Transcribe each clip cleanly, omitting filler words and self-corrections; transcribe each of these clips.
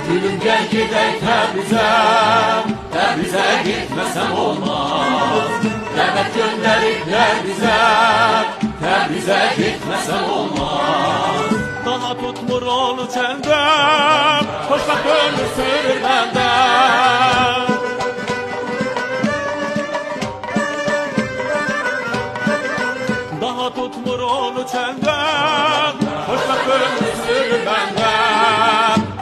Gülüm gel gidek Təbrizə, Təbrizə gitməsəm olmaz. Dəvət göndəriblər bizə, Təbrizə gitməsəm olmaz. Dana tutmur onu çəndə, xoşbəxt ömür sürür məndə. Daha tutmur onu çəndə, xoşbəxt ömür sürür məndə.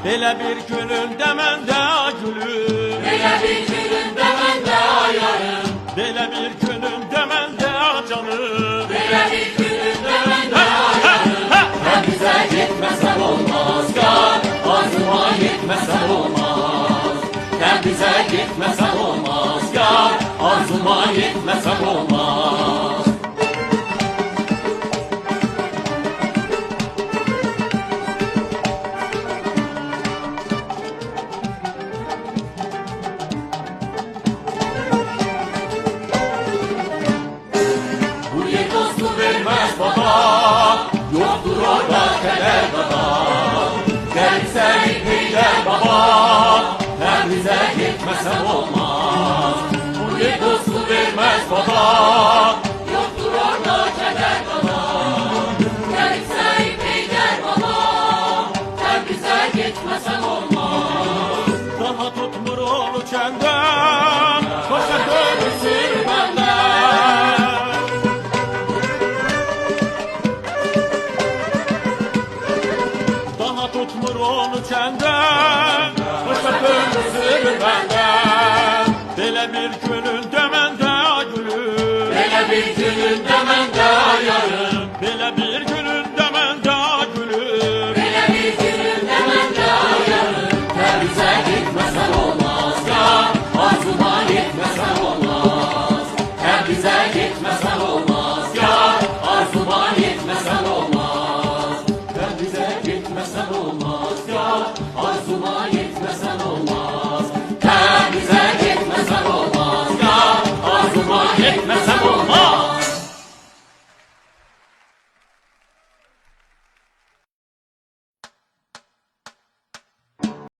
Belə bir günündə məndə gülüm, Belə bir günündə məndə yarım, belə bir günündə məndə canım. Belə bir günündə məndə yarım. Təbrizə gitməsəm olmaz, yar arzuma yetməsəm olmaz. Təbrizə gitməsəm olmaz, yar arzuma yetməsəm olmaz. Vermez baba, yoktur orada keder baba. Gelirse gitmeyecek baba, Təbrizə gitmesem olmaz. Buraya dostu vermez baba, yoktur orada keder baba. Gelirse gitmeyecek baba, Təbrizə gitmesem olmaz. Daha tutmur onu çəndən, xoşbəxt ömür sürür məndə. Tutmur onu çəndən, xoşbəxt ömür sürür məndə. Belə bir günündə məndə gülüm, Belə bir günündə məndə yarım, belə bir günündə məndə gülüm. Belə bir günündə məndə yarım. Təbrizə gitməsəm olmaz, yar arzuma yetməsəm olmaz. Təbrizə gitməsəm olmaz, yar arzuma yetməsəm olmaz. Təbrizə gitməsəm olmaz, yar arzuma